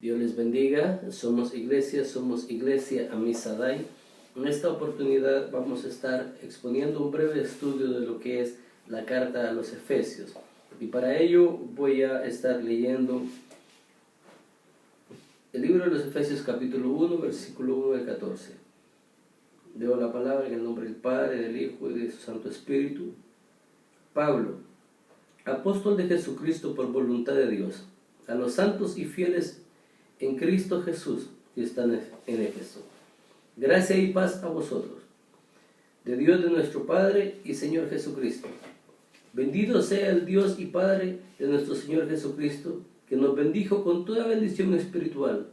Dios les bendiga, somos Iglesia Amisadai. En esta oportunidad vamos a estar exponiendo un breve estudio de lo que es la carta a los Efesios. Y para ello voy a estar leyendo el libro de los Efesios capítulo 1, versículo 1 al 14. Leo la palabra en el nombre del Padre, del Hijo y de su Santo Espíritu. Pablo, apóstol de Jesucristo por voluntad de Dios, a los santos y fieles en Cristo Jesús que están en Éfeso. Gracia y paz a vosotros, de Dios de nuestro Padre y Señor Jesucristo. Bendito sea el Dios y Padre de nuestro Señor Jesucristo, que nos bendijo con toda bendición espiritual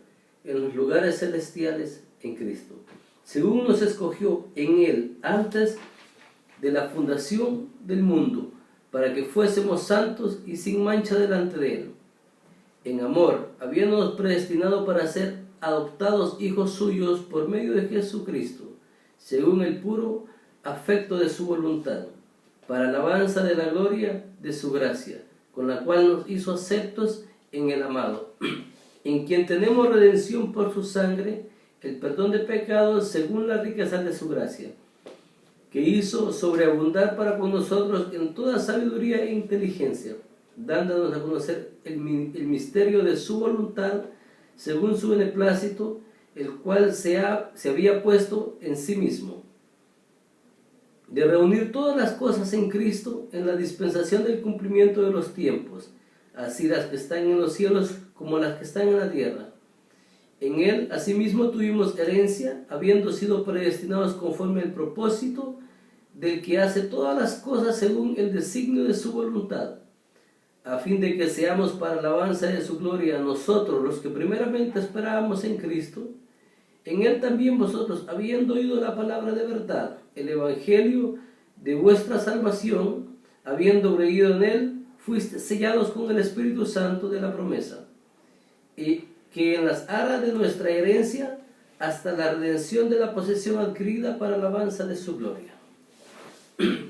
en los lugares celestiales en Cristo, según nos escogió en Él antes de la fundación del mundo, para que fuésemos santos y sin mancha delante de Él. En amor, habiéndonos predestinado para ser adoptados hijos suyos por medio de Jesucristo, según el puro afecto de su voluntad, para alabanza de la gloria de su gracia, con la cual nos hizo aceptos en el amado, en quien tenemos redención por su sangre, el perdón de pecados según la riqueza de su gracia, que hizo sobreabundar para con nosotros en toda sabiduría e inteligencia, dándonos a conocer el misterio de su voluntad, según su beneplácito, el cual se había puesto en sí mismo, de reunir todas las cosas en Cristo en la dispensación del cumplimiento de los tiempos, así las que están en los cielos como las que están en la tierra. En Él, asimismo, tuvimos herencia, habiendo sido predestinados conforme al propósito del que hace todas las cosas según el designio de su voluntad, a fin de que seamos para alabanza de su gloria nosotros, los que primeramente esperábamos en Cristo. En Él también vosotros, habiendo oído la palabra de verdad, el evangelio de vuestra salvación, habiendo creído en Él, fuiste sellados con el Espíritu Santo de la promesa, y que en las aras de nuestra herencia, hasta la redención de la posesión adquirida para alabanza de su gloria.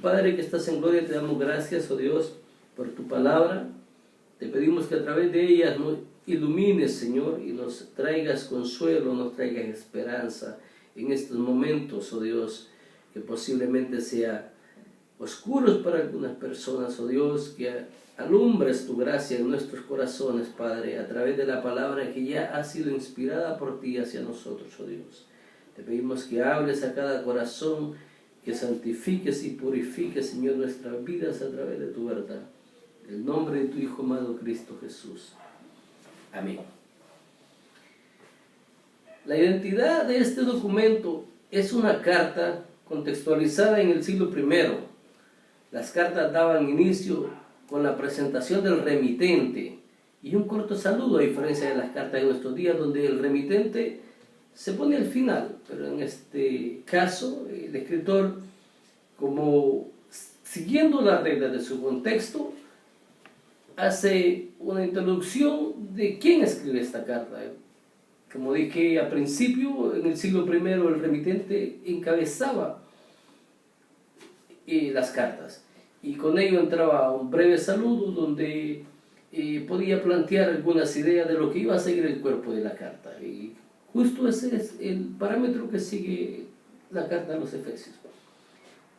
Padre que estás en gloria, te damos gracias, oh Dios, por tu palabra. Te pedimos que a través de ella nos ilumines, Señor, y nos traigas consuelo, nos traigas esperanza en estos momentos, oh Dios, que posiblemente sean oscuros para algunas personas, oh Dios, que alumbres tu gracia en nuestros corazones, Padre, a través de la palabra que ya ha sido inspirada por ti hacia nosotros, oh Dios. Te pedimos que hables a cada corazón, que santifiques y purifiques, Señor, nuestras vidas a través de tu verdad. En el nombre de tu Hijo amado Cristo Jesús. Amén. La identidad de este documento es una carta contextualizada en el siglo I. Las cartas daban inicio con la presentación del remitente y un corto saludo, a diferencia de las cartas de nuestros días, donde el remitente se pone al final. Pero en este caso, el escritor, como siguiendo las reglas de su contexto, hace una introducción de quién escribe esta carta. Como dije al principio, en el siglo I el remitente encabezaba las cartas, y con ello entraba un breve saludo donde podía plantear algunas ideas de lo que iba a seguir el cuerpo de la carta. Y justo ese es el parámetro que sigue la carta a los Efesios.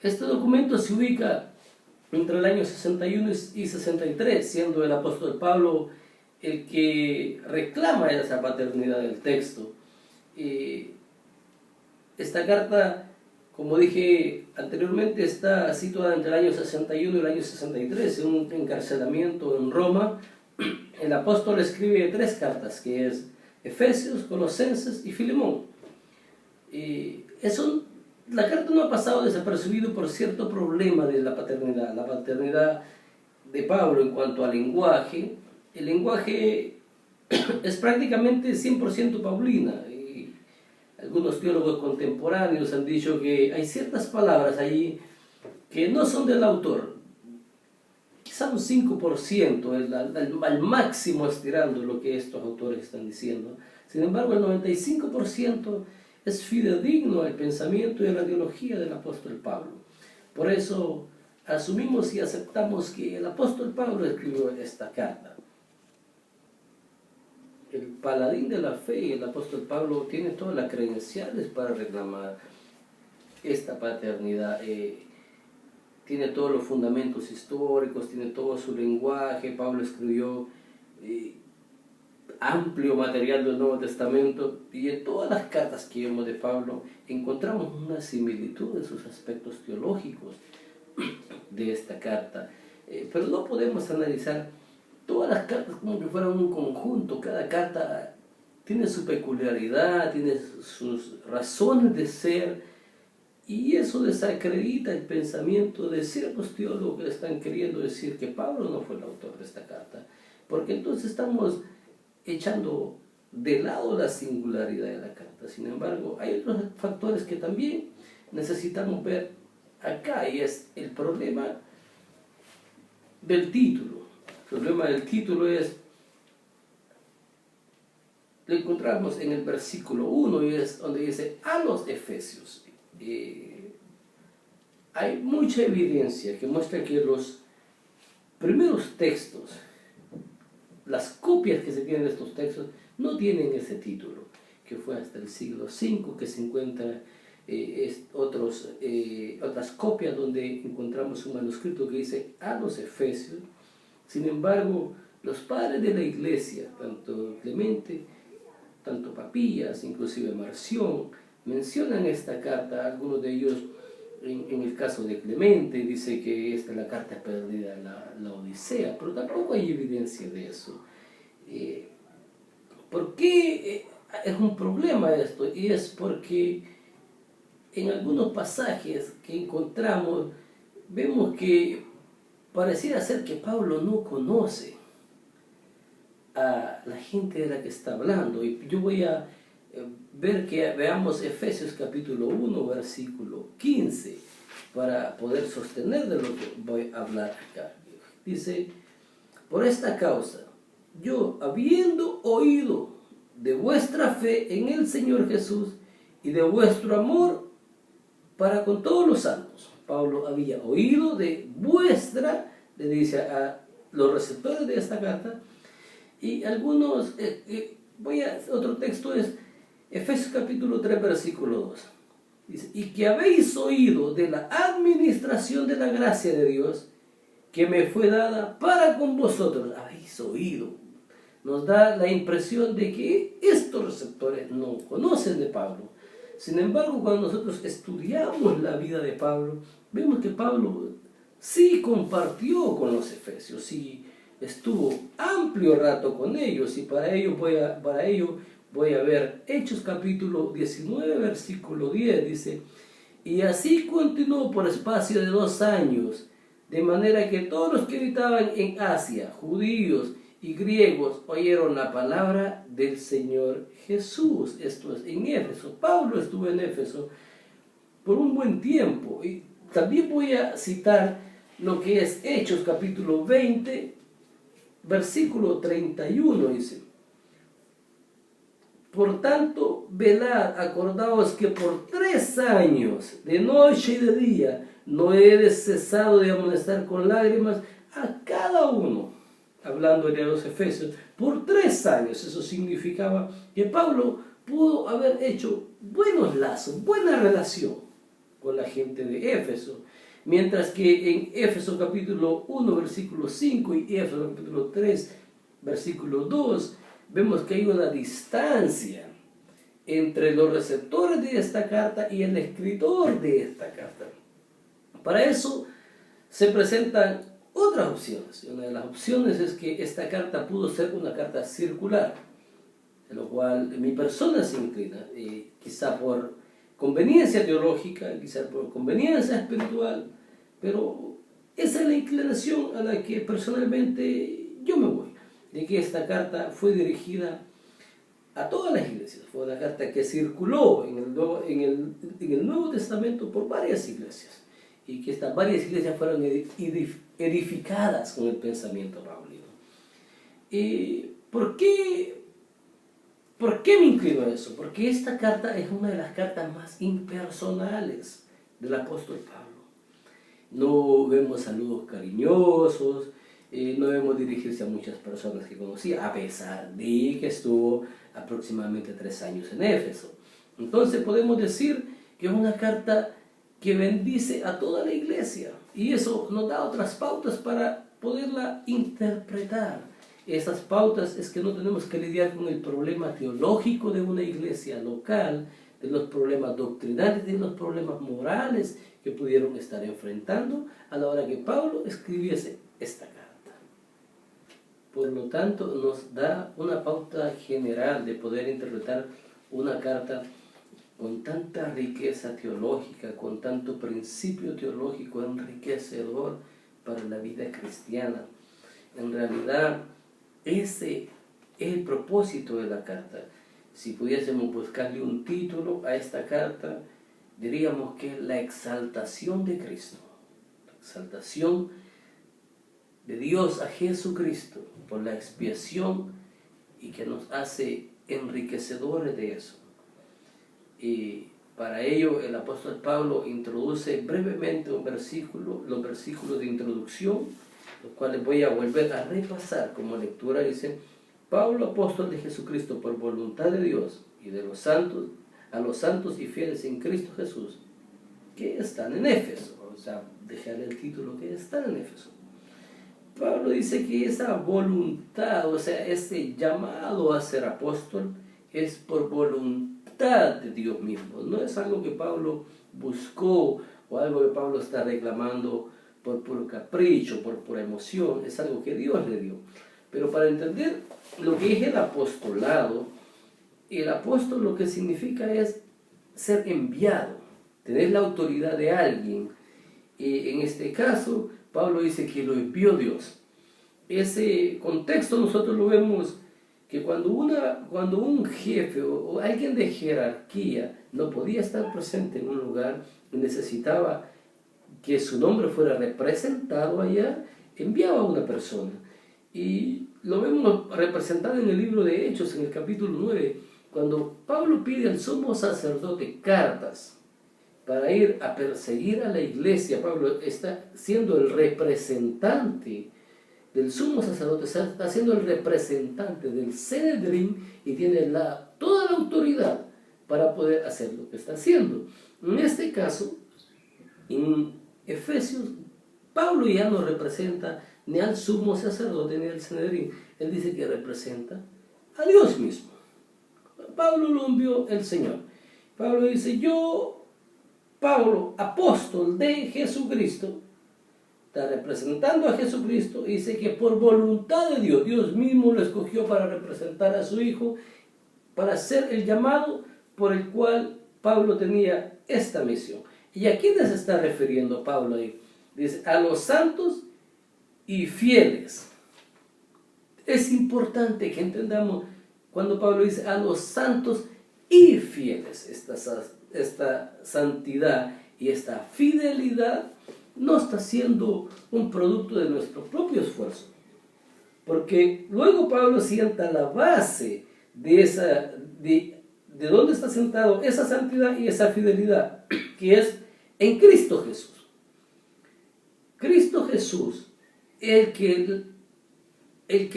Este documento se ubica entre el año 61 y 63, siendo el apóstol Pablo el que reclama esa paternidad del texto. Esta carta, como dije anteriormente, está situada entre el año 61 y el año 63, en un encarcelamiento en Roma. El apóstol escribe 3 cartas, que es Efesios, Colosenses y Filemón. La carta no ha pasado desapercibido por cierto problema de la paternidad de Pablo en cuanto al lenguaje. El lenguaje es prácticamente 100% paulina, y algunos teólogos contemporáneos han dicho que hay ciertas palabras allí que no son del autor, quizá un 5%, al máximo estirando lo que estos autores están diciendo. Sin embargo, el 95% es fidedigno al pensamiento y a la ideología del apóstol Pablo. Por eso asumimos y aceptamos que el apóstol Pablo escribió esta carta. El paladín de la fe, el apóstol Pablo tiene todas las credenciales para reclamar esta paternidad. Tiene todos los fundamentos históricos, tiene todo su lenguaje. Pablo escribió amplio material del Nuevo Testamento, y en todas las cartas que vemos de Pablo encontramos una similitud en sus aspectos teológicos de esta carta. Pero no podemos analizar todas las cartas como que fueran un conjunto. Cada carta tiene su peculiaridad, tiene sus razones de ser, y eso desacredita el pensamiento de ciertos teólogos que están queriendo decir que Pablo no fue el autor de esta carta, porque entonces estamos echando de lado la singularidad de la carta. Sin embargo, hay otros factores que también necesitamos ver acá, y es el problema del título. El problema del título lo encontramos en el versículo 1, y es donde dice a los Efesios. Hay mucha evidencia que muestra que los primeros textos, las copias que se tienen de estos textos, no tienen ese título, que fue hasta el siglo V que se encuentran otras copias donde encontramos un manuscrito que dice a los Efesios. Sin embargo, los padres de la iglesia, tanto Clemente, tanto Papías, inclusive Marción, mencionan esta carta. Algunos de ellos, en el caso de Clemente, dice que esta es la carta perdida, la Odisea, pero tampoco hay evidencia de eso. ¿Por qué es un problema esto? Y es porque en algunos pasajes que encontramos, vemos que pareciera ser que Pablo no conoce a la gente de la que está hablando. Y yo voy a veamos Efesios capítulo 1, versículo 15, para poder sostener de lo que voy a hablar acá. Dice: por esta causa, yo, habiendo oído de vuestra fe en el Señor Jesús y de vuestro amor para con todos los santos. Pablo había oído de vuestra, le dice a los receptores de esta carta, y algunos, otro texto es Efesios capítulo 3, versículo 2. Dice: y que habéis oído de la administración de la gracia de Dios que me fue dada para con vosotros. Habéis oído. Nos da la impresión de que estos receptores no conocen de Pablo. Sin embargo, cuando nosotros estudiamos la vida de Pablo, vemos que Pablo sí compartió con los efesios, sí estuvo amplio rato con ellos, y para ello voy a ver Hechos capítulo 19, versículo 10, dice: y así continuó por espacio de 2 años, de manera que todos los que habitaban en Asia, judíos y griegos, oyeron la palabra del Señor Jesús. Esto es en Éfeso. Pablo estuvo en Éfeso por un buen tiempo. Y también voy a citar lo que es Hechos capítulo 20, versículo 31, dice: por tanto, velad, acordaos que por 3 años, de noche y de día, no he cesado de amonestar con lágrimas a cada uno. Hablando de los efesios, por 3 años. Eso significaba que Pablo pudo haber hecho buenos lazos, buena relación con la gente de Éfeso. Mientras que en Éfeso capítulo 1, versículo 5 y Éfeso capítulo 3, versículo 2, vemos que hay una distancia entre los receptores de esta carta y el escritor de esta carta. Para eso se presentan otras opciones. Una de las opciones es que esta carta pudo ser una carta circular, de lo cual mi persona se inclina, quizá por conveniencia teológica, quizá por conveniencia espiritual, pero esa es la inclinación a la que personalmente yo me voy, de que esta carta fue dirigida a todas las iglesias. Fue una carta que circuló en el Nuevo Testamento por varias iglesias, y que estas varias iglesias fueron edificadas con el pensamiento paulino. ¿Por qué me inclino a eso? Porque esta carta es una de las cartas más impersonales del apóstol Pablo. No vemos saludos cariñosos, no debemos dirigirse a muchas personas que conocía, a pesar de que estuvo aproximadamente 3 años en Éfeso. Entonces podemos decir que es una carta que bendice a toda la iglesia, y eso nos da otras pautas para poderla interpretar. Esas pautas es que no tenemos que lidiar con el problema teológico de una iglesia local, de los problemas doctrinales, de los problemas morales que pudieron estar enfrentando a la hora que Pablo escribiese esta carta. Por lo tanto, nos da una pauta general de poder interpretar una carta con tanta riqueza teológica, con tanto principio teológico enriquecedor para la vida cristiana. En realidad, ese es el propósito de la carta. Si pudiésemos buscarle un título a esta carta, diríamos que es la exaltación de Cristo, la exaltación de Dios a Jesucristo por la expiación, y que nos hace enriquecedores de eso. Y para ello el apóstol Pablo introduce brevemente los versículos de introducción, los cuales voy a volver a repasar como lectura. Dice: Pablo, apóstol de Jesucristo por voluntad de Dios y de los santos, a los santos y fieles en Cristo Jesús, que están en Éfeso. O sea, dejar el título, que están en Éfeso. Pablo dice que esa voluntad, o sea, ese llamado a ser apóstol, es por voluntad de Dios mismo. No es algo que Pablo buscó o algo que Pablo está reclamando por puro capricho, por pura emoción. Es algo que Dios le dio. Pero para entender lo que es el apostolado, el apóstol lo que significa es ser enviado, tener la autoridad de alguien. Y en este caso, Pablo dice que lo envió Dios. Ese contexto nosotros lo vemos que cuando un jefe o alguien de jerarquía no podía estar presente en un lugar y necesitaba que su nombre fuera representado allá, enviaba a una persona. Y lo vemos representado en el libro de Hechos, en el capítulo 9, cuando Pablo pide al sumo sacerdote cartas para ir a perseguir a la iglesia. Pablo está siendo el representante del sumo sacerdote, está siendo el representante del Sanedrín, y tiene toda la autoridad para poder hacer lo que está haciendo. En este caso, en Efesios, Pablo ya no representa ni al sumo sacerdote ni al Sanedrín. Él dice que representa a Dios mismo. Pablo lo envió el Señor. Pablo dice: yo, Pablo, apóstol de Jesucristo, está representando a Jesucristo, y dice que por voluntad de Dios, Dios mismo lo escogió para representar a su Hijo, para hacer el llamado por el cual Pablo tenía esta misión. ¿Y a quiénes se está refiriendo Pablo ahí? Dice: a los santos y fieles. Es importante que entendamos cuando Pablo dice a los santos y fieles. Esta santidad y esta fidelidad no está siendo un producto de nuestro propio esfuerzo, porque luego Pablo sienta la base de dónde está sentado esa santidad y esa fidelidad, que es en Cristo Jesús. Cristo Jesús, el que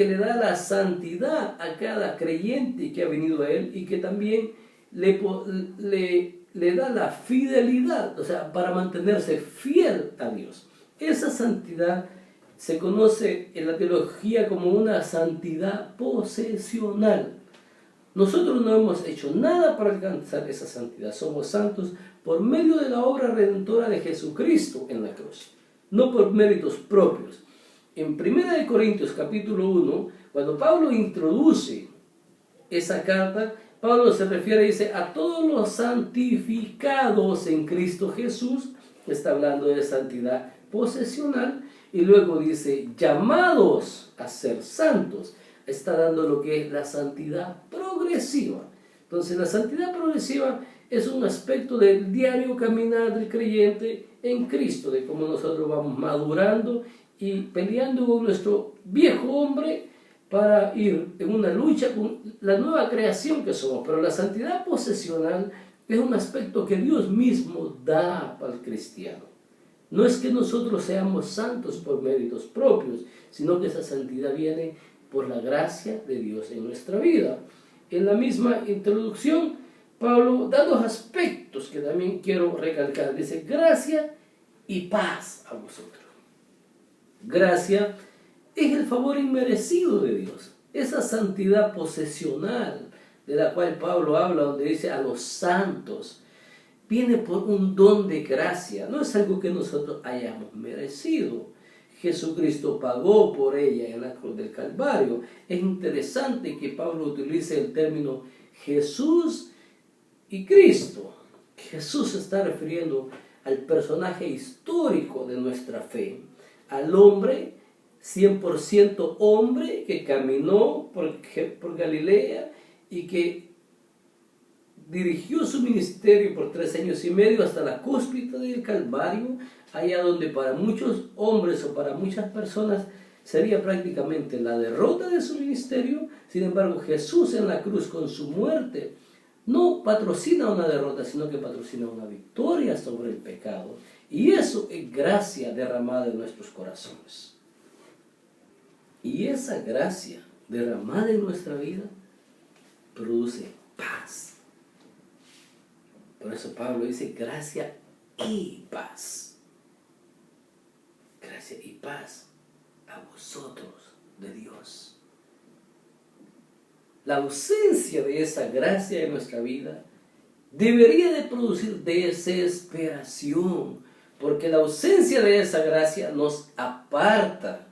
le da la santidad a cada creyente que ha venido a él, y que también le da la fidelidad, o sea, para mantenerse fiel a Dios. Esa santidad se conoce en la teología como una santidad posesional. Nosotros no hemos hecho nada para alcanzar esa santidad. Somos santos por medio de la obra redentora de Jesucristo en la cruz, no por méritos propios. En 1 Corintios capítulo 1, cuando Pablo introduce esa carta, Pablo se refiere, dice, a todos los santificados en Cristo Jesús. Está hablando de santidad posesional. Y luego dice, llamados a ser santos. Está dando lo que es la santidad progresiva. Entonces, la santidad progresiva es un aspecto del diario caminar del creyente en Cristo, de cómo nosotros vamos madurando y peleando con nuestro viejo hombre para ir en una lucha con la nueva creación que somos. Pero la santidad posesional es un aspecto que Dios mismo da al cristiano. No es que nosotros seamos santos por méritos propios, sino que esa santidad viene por la gracia de Dios en nuestra vida. En la misma introducción, Pablo da dos aspectos que también quiero recalcar. Dice, gracia y paz a vosotros. Gracia es el favor inmerecido de Dios, esa santidad posesional de la cual Pablo habla, donde dice a los santos, viene por un don de gracia, no es algo que nosotros hayamos merecido. Jesucristo pagó por ella en la cruz del Calvario. Es interesante que Pablo utilice el término Jesús y Cristo. Jesús se está refiriendo al personaje histórico de nuestra fe, al hombre 100% hombre que caminó por Galilea y que dirigió su ministerio por 3 años y medio hasta la cúspide del Calvario, allá donde para muchos hombres o para muchas personas sería prácticamente la derrota de su ministerio. Sin embargo, Jesús en la cruz con su muerte no patrocina una derrota, sino que patrocina una victoria sobre el pecado. Y eso es gracia derramada en nuestros corazones. Y esa gracia derramada en nuestra vida produce paz. Por eso Pablo dice gracia y paz. Gracia y paz a vosotros de Dios. La ausencia de esa gracia en nuestra vida debería de producir desesperación, porque la ausencia de esa gracia nos aparta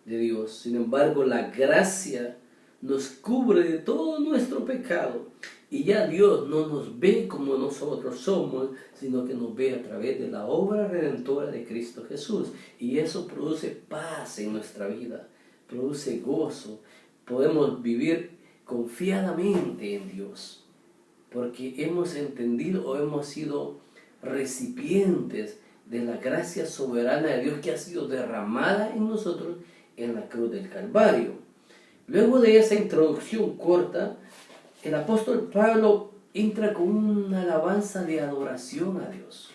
de Dios. Sin embargo, la gracia nos cubre de todo nuestro pecado y ya Dios no nos ve como nosotros somos, sino que nos ve a través de la obra redentora de Cristo Jesús. Y eso produce paz en nuestra vida, produce gozo. Podemos vivir confiadamente en Dios, porque hemos entendido o hemos sido recipientes de la gracia soberana de Dios que ha sido derramada en nosotros en la cruz del Calvario. Luego de esa introducción corta, el apóstol Pablo entra con una alabanza de adoración a Dios,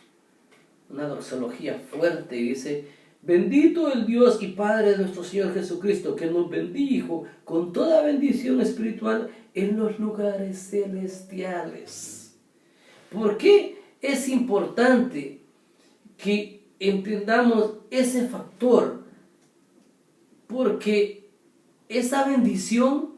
una doxología fuerte, y dice: bendito el Dios y Padre de nuestro Señor Jesucristo, que nos bendijo con toda bendición espiritual en los lugares celestiales. ¿Por qué es importante que entendamos ese factor? Porque esa bendición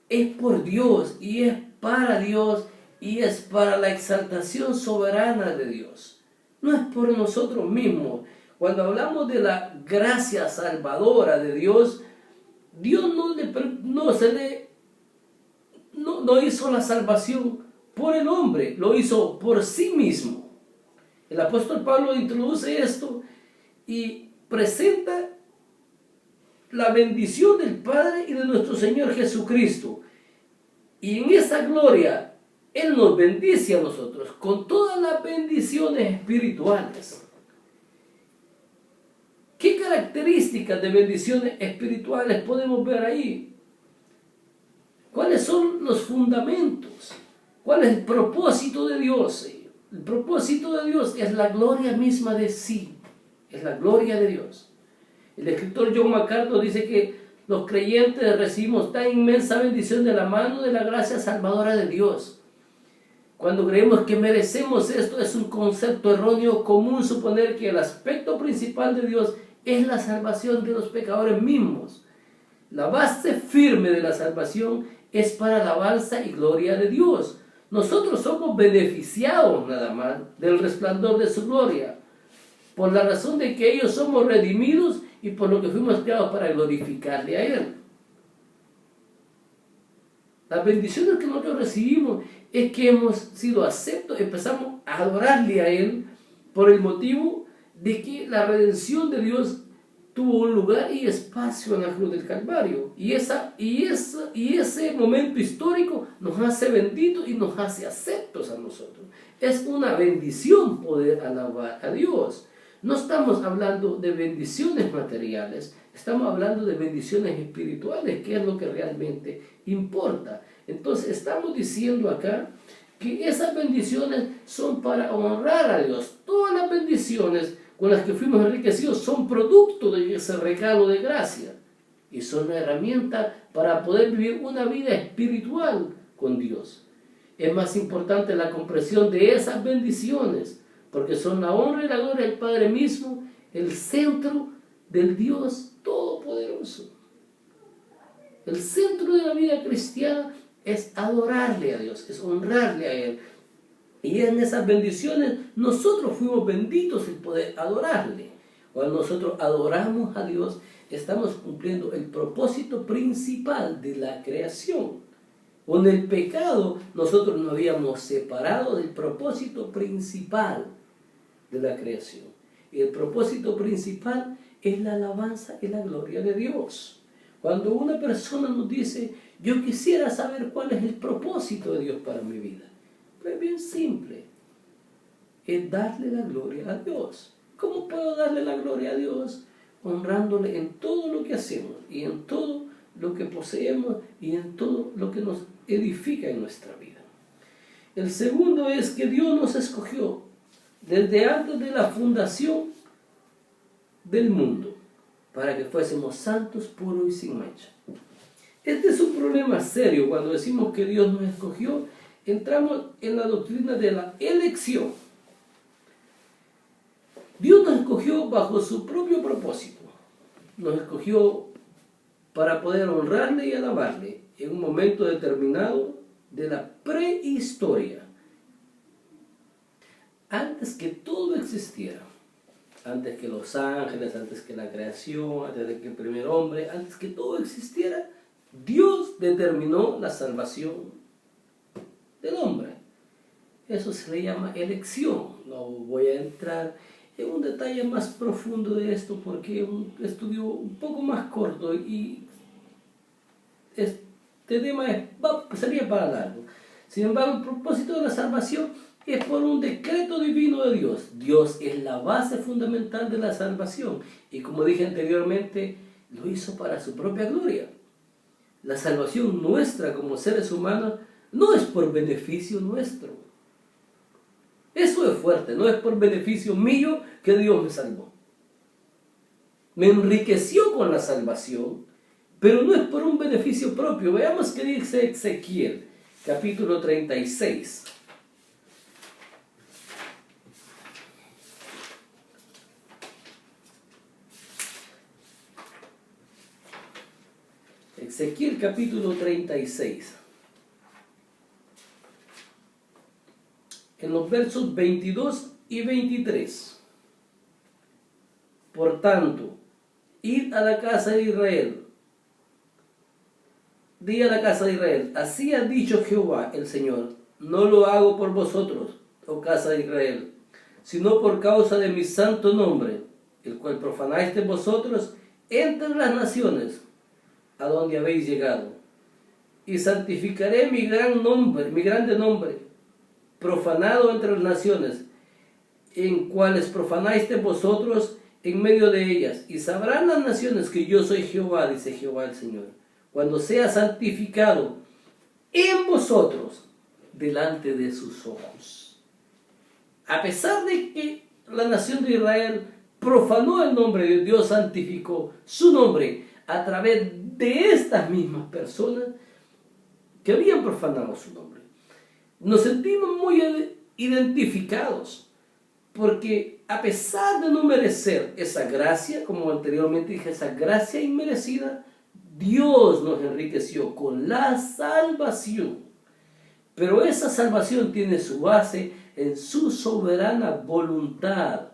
es por Dios y es para Dios y es para la exaltación soberana de Dios. No es por nosotros mismos. Cuando hablamos de la gracia salvadora de Dios, Dios no hizo la salvación por el hombre, lo hizo por sí mismo. El apóstol Pablo introduce esto y presenta la bendición del Padre y de nuestro Señor Jesucristo. Y en esa gloria Él nos bendice a nosotros con todas las bendiciones espirituales. ¿Qué características de bendiciones espirituales podemos ver ahí? ¿Cuáles son los fundamentos? ¿Cuál es el propósito de Dios? El propósito de Dios es la gloria misma de sí. Es la gloria de Dios. El escritor John MacArthur dice que los creyentes recibimos tan inmensa bendición de la mano de la gracia salvadora de Dios. Cuando creemos que merecemos esto, es un concepto erróneo común suponer que el aspecto principal de Dios es la salvación de los pecadores mismos. La base firme de la salvación es para alabanza y gloria de Dios. Nosotros somos beneficiados nada más del resplandor de su gloria, por la razón de que ellos somos redimidos y por lo que fuimos creados para glorificarle a Él. Las bendiciones que nosotros recibimos es que hemos sido aceptos, empezamos a adorarle a Él por el motivo de que la redención de Dios tuvo un lugar y espacio en la cruz del Calvario. Y ese momento histórico nos hace benditos y nos hace aceptos a nosotros. Es una bendición poder alabar a Dios. No estamos hablando de bendiciones materiales, estamos hablando de bendiciones espirituales, que es lo que realmente importa. Entonces estamos diciendo acá que esas bendiciones son para honrar a Dios. Todas las las bendiciones con las que fuimos enriquecidos son producto de ese regalo de gracia y son una herramienta para poder vivir una vida espiritual con Dios. Es más importante la comprensión de esas bendiciones, porque son la honra y la gloria del Padre mismo, el centro del Dios Todopoderoso. El centro de la vida cristiana es adorarle a Dios, es honrarle a Él. Y en esas bendiciones nosotros fuimos benditos en poder adorarle. Cuando nosotros adoramos a Dios, estamos cumpliendo el propósito principal de la creación. Con el pecado nosotros nos habíamos separado del propósito principal de la creación. Y el propósito principal es la alabanza y la gloria de Dios. Cuando una persona nos dice, yo quisiera saber cuál es el propósito de Dios para mi vida, pues bien simple, es darle la gloria a Dios. ¿Cómo puedo darle la gloria a Dios? Honrándole en todo lo que hacemos y en todo lo que poseemos y en todo lo que nos edifica en nuestra vida. El segundo es que Dios nos escogió desde antes de la fundación del mundo para que fuésemos santos, puros y sin mancha. Este es un problema serio. Cuando decimos que Dios nos escogió, entramos en la doctrina de la elección. Dios nos escogió bajo su propio propósito. Nos escogió para poder honrarle y alabarle en un momento determinado de la prehistoria. Antes que todo existiera, antes que los ángeles, antes que la creación, antes de que el primer hombre, antes que todo existiera, Dios determinó la salvación del hombre. Eso se le llama elección. No voy a entrar en un detalle más profundo de esto porque es un estudio un poco más corto y este tema sería para largo. Sin embargo, el propósito de la salvación es por un decreto divino de Dios. Dios es la base fundamental de la salvación y, como dije anteriormente, lo hizo para su propia gloria. La salvación nuestra como seres humanos no es por beneficio nuestro. Eso es fuerte, no es por beneficio mío que Dios me salvó. Me enriqueció con la salvación, pero no es por un beneficio propio. Veamos qué dice Ezequiel, capítulo 36. Ezequiel capítulo 36. En los versos 22 y 23. Por tanto, id a la casa de Israel. Di a la casa de Israel, así ha dicho Jehová el Señor, no lo hago por vosotros, oh casa de Israel, sino por causa de mi santo nombre, el cual profanáis de vosotros entre las naciones, a donde habéis llegado, y santificaré mi gran nombre, mi grande nombre, profanado entre las naciones, en cuales profanáis de vosotros en medio de ellas, y sabrán las naciones que yo soy Jehová, dice Jehová el Señor, cuando sea santificado en vosotros delante de sus ojos. A pesar de que la nación de Israel profanó el nombre de Dios, santificó su nombre a través de estas mismas personas que habían profanado su nombre. Nos sentimos muy identificados porque a pesar de no merecer esa gracia, como anteriormente dije, esa gracia inmerecida, Dios nos enriqueció con la salvación. Pero esa salvación tiene su base en su soberana voluntad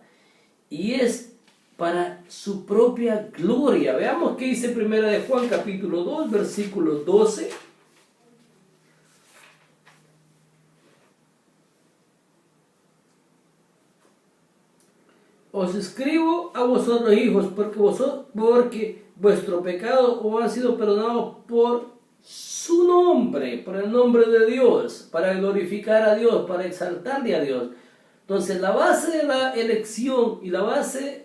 y es para su propia gloria. Veamos qué dice 1 de Juan capítulo 2, versículo 12. Os escribo a vosotros, hijos, porque vuestro pecado os ha sido perdonado por su nombre, por el nombre de Dios, para glorificar a Dios, para exaltarle a Dios. Entonces, la base de la elección y la base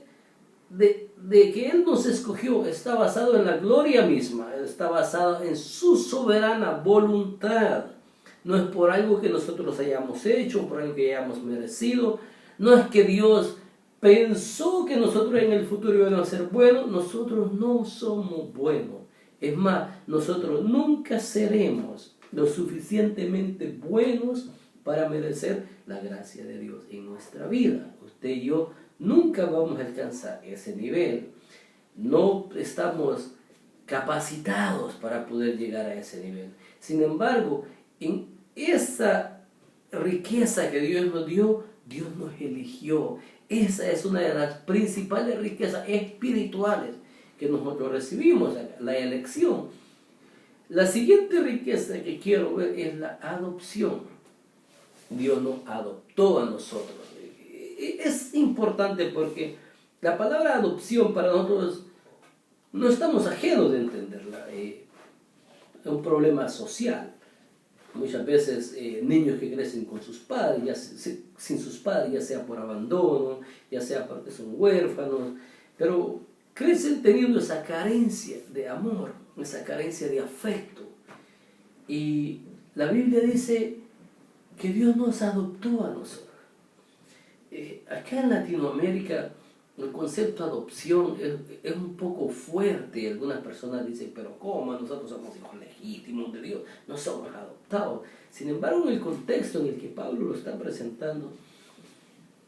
de que Él nos escogió está basado en la gloria misma, está basado en su soberana voluntad. No es por algo que nosotros hayamos hecho, por algo que hayamos merecido. No es que Dios pensó que nosotros en el futuro íbamos a ser buenos, nosotros no somos buenos. Es más, nosotros nunca seremos lo suficientemente buenos para merecer la gracia de Dios en nuestra vida. Usted y yo nunca vamos a alcanzar ese nivel. No estamos capacitados para poder llegar a ese nivel. Sin embargo, en esa riqueza que Dios nos dio, Dios nos eligió. Esa es una de las principales riquezas espirituales que nosotros recibimos, la elección. La siguiente riqueza que quiero ver es la adopción. Dios nos adoptó a nosotros. Es importante porque la palabra adopción para nosotros no estamos ajenos de entenderla. Es un problema social. Muchas veces niños que crecen con sus padres, sin sus padres, ya sea por abandono, ya sea porque son huérfanos, pero crecen teniendo esa carencia de amor, esa carencia de afecto. Y la Biblia dice que Dios nos adoptó a nosotros. Acá en Latinoamérica el concepto de adopción es un poco fuerte. Algunas personas dicen, pero ¿cómo? Nosotros somos hijos legítimos de Dios, no somos adoptados. Sin embargo, en el contexto en el que Pablo lo está presentando,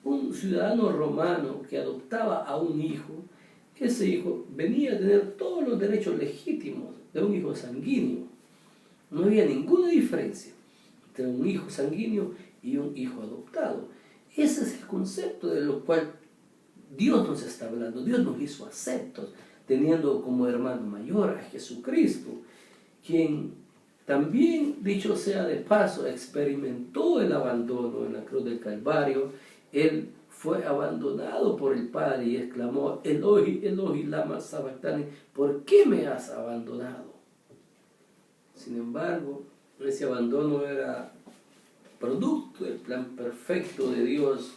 un ciudadano romano que adoptaba a un hijo, ese hijo venía a tener todos los derechos legítimos de un hijo sanguíneo. No había ninguna diferencia entre un hijo sanguíneo y un hijo adoptado. Ese es el concepto de lo cual Dios nos está hablando. Dios nos hizo aceptos, teniendo como hermano mayor a Jesucristo, quien también, dicho sea de paso, experimentó el abandono en la cruz del Calvario. Él fue abandonado por el Padre y exclamó, Eloi, Eloi, lama sabactani, ¿por qué me has abandonado? Sin embargo, ese abandono era producto del plan perfecto de Dios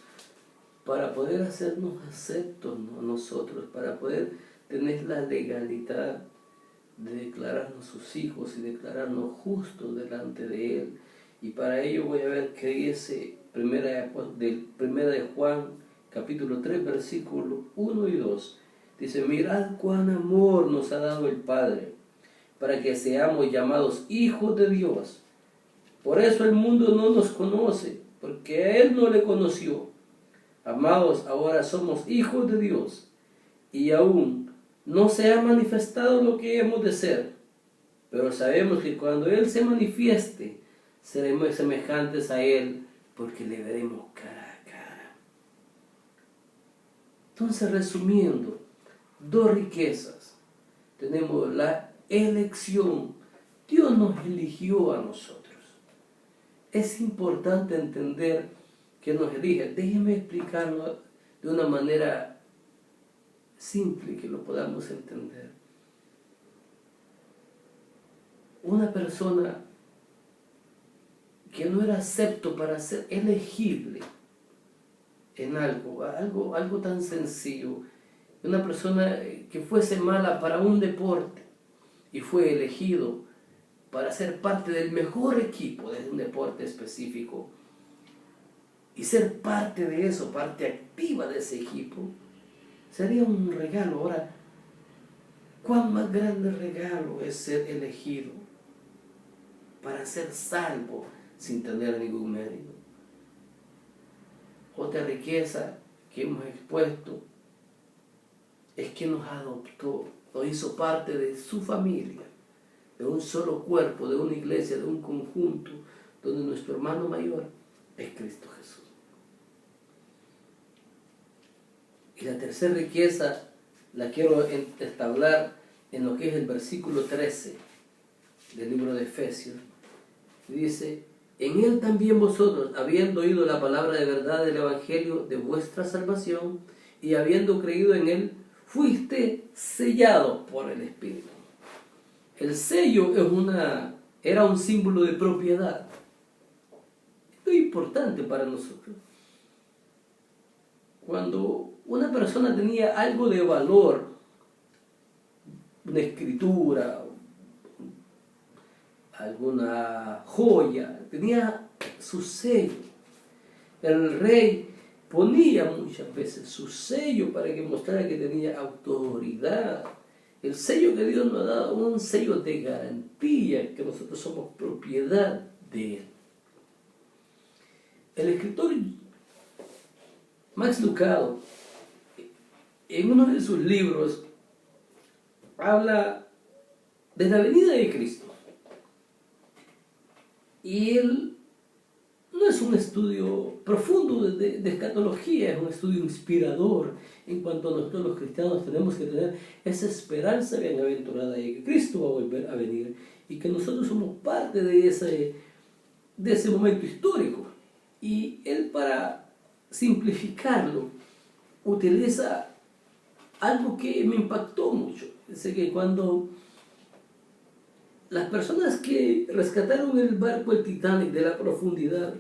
para poder hacernos aceptos, ¿no?, nosotros, para poder tener la legalidad de declararnos sus hijos y declararnos justos delante de Él. Y para ello voy a ver qué dice primera de Juan, capítulo 3, versículos 1 y 2. Dice, mirad cuán amor nos ha dado el Padre, para que seamos llamados hijos de Dios. Por eso el mundo no nos conoce, porque a Él no le conoció. Amados, ahora somos hijos de Dios, y aún no se ha manifestado lo que hemos de ser, pero sabemos que cuando Él se manifieste, seremos semejantes a Él, porque le veremos cara a cara. Entonces, resumiendo, dos riquezas. Tenemos la elección. Dios nos eligió a nosotros. Es importante entender que nos elige. Déjenme explicarlo de una manera simple que lo podamos entender. Una persona que no era acepto para ser elegible en algo tan sencillo, una persona que fuese mala para un deporte y fue elegido para ser parte del mejor equipo de un deporte específico y ser parte de eso, parte activa de ese equipo, sería un regalo. Ahora, ¿cuán más grande regalo es ser elegido para ser salvo sin tener ningún mérito? Otra riqueza que hemos expuesto es que nos adoptó, nos hizo parte de su familia, de un solo cuerpo, de una iglesia, de un conjunto, donde nuestro hermano mayor es Cristo Jesús. Y la tercera riqueza la quiero entablar en lo que es el versículo 13 del libro de Efesios. Dice, en Él también vosotros, habiendo oído la palabra de verdad del Evangelio de vuestra salvación, y habiendo creído en Él, fuiste sellados por el Espíritu. El sello era un símbolo de propiedad. Esto es importante para nosotros. Cuando una persona tenía algo de valor, una escritura, alguna joya, tenía su sello. El rey ponía muchas veces su sello para que mostrara que tenía autoridad. El sello que Dios nos ha dado, un sello de garantía, que nosotros somos propiedad de Él. El escritor Max Lucado, en uno de sus libros, habla de la venida de Cristo. Y él no es un estudio profundo de escatología, es un estudio inspirador en cuanto a nosotros los cristianos tenemos que tener esa esperanza bienaventurada de que Cristo va a volver a venir y que nosotros somos parte de ese momento histórico. Y él, para simplificarlo, utiliza algo que me impactó mucho. Dice que cuando las personas que rescataron el barco, el Titanic, de la profundidad,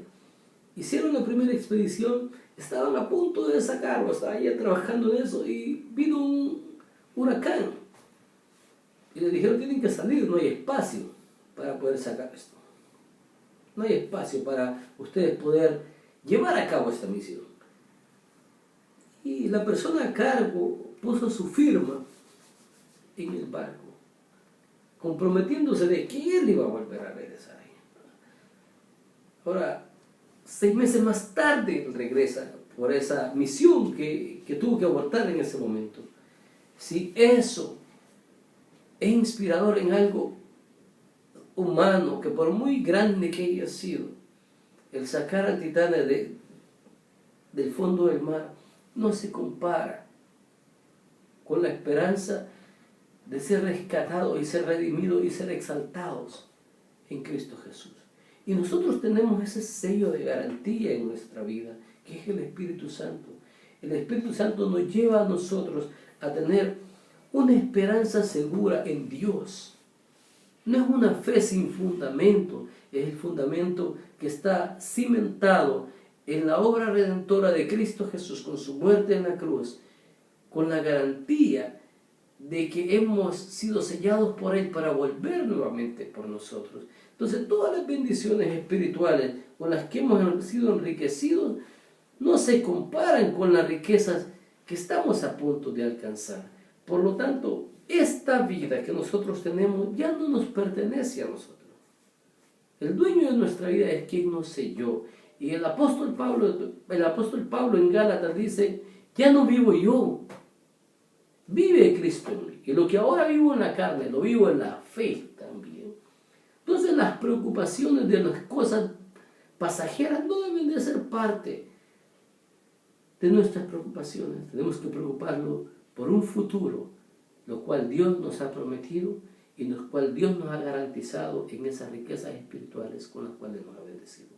hicieron la primera expedición, estaban a punto de sacarlo, estaban ya trabajando en eso, y vino un huracán. Y le dijeron, tienen que salir, no hay espacio para poder sacar esto. No hay espacio para ustedes poder llevar a cabo esta misión. Y la persona a cargo puso su firma en el barco, comprometiéndose de que él iba a volver a regresar ahí. Ahora, 6 meses más tarde él regresa por esa misión que tuvo que abortar en ese momento. Si eso es inspirador en algo humano, que por muy grande que haya sido, el sacar al Titanic del fondo del mar no se compara con la esperanza de ser rescatados y ser redimidos y ser exaltados en Cristo Jesús. Y nosotros tenemos ese sello de garantía en nuestra vida, que es el Espíritu Santo. El Espíritu Santo nos lleva a nosotros a tener una esperanza segura en Dios. No es una fe sin fundamento, es el fundamento que está cimentado en la obra redentora de Cristo Jesús con su muerte en la cruz, con la garantía de que hemos sido sellados por Él para volver nuevamente por nosotros. Entonces, todas las bendiciones espirituales con las que hemos sido enriquecidos no se comparan con las riquezas que estamos a punto de alcanzar. Por lo tanto, esta vida que nosotros tenemos ya no nos pertenece a nosotros. El dueño de nuestra vida es quien nos selló. Y el apóstol Pablo en Gálatas dice, ya no vivo yo, vive Cristo en mí. Y lo que ahora vivo en la carne, lo vivo en la fe también. Entonces las preocupaciones de las cosas pasajeras no deben de ser parte de nuestras preocupaciones. Tenemos que preocuparnos por un futuro, lo cual Dios nos ha prometido y lo cual Dios nos ha garantizado en esas riquezas espirituales con las cuales nos ha bendecido.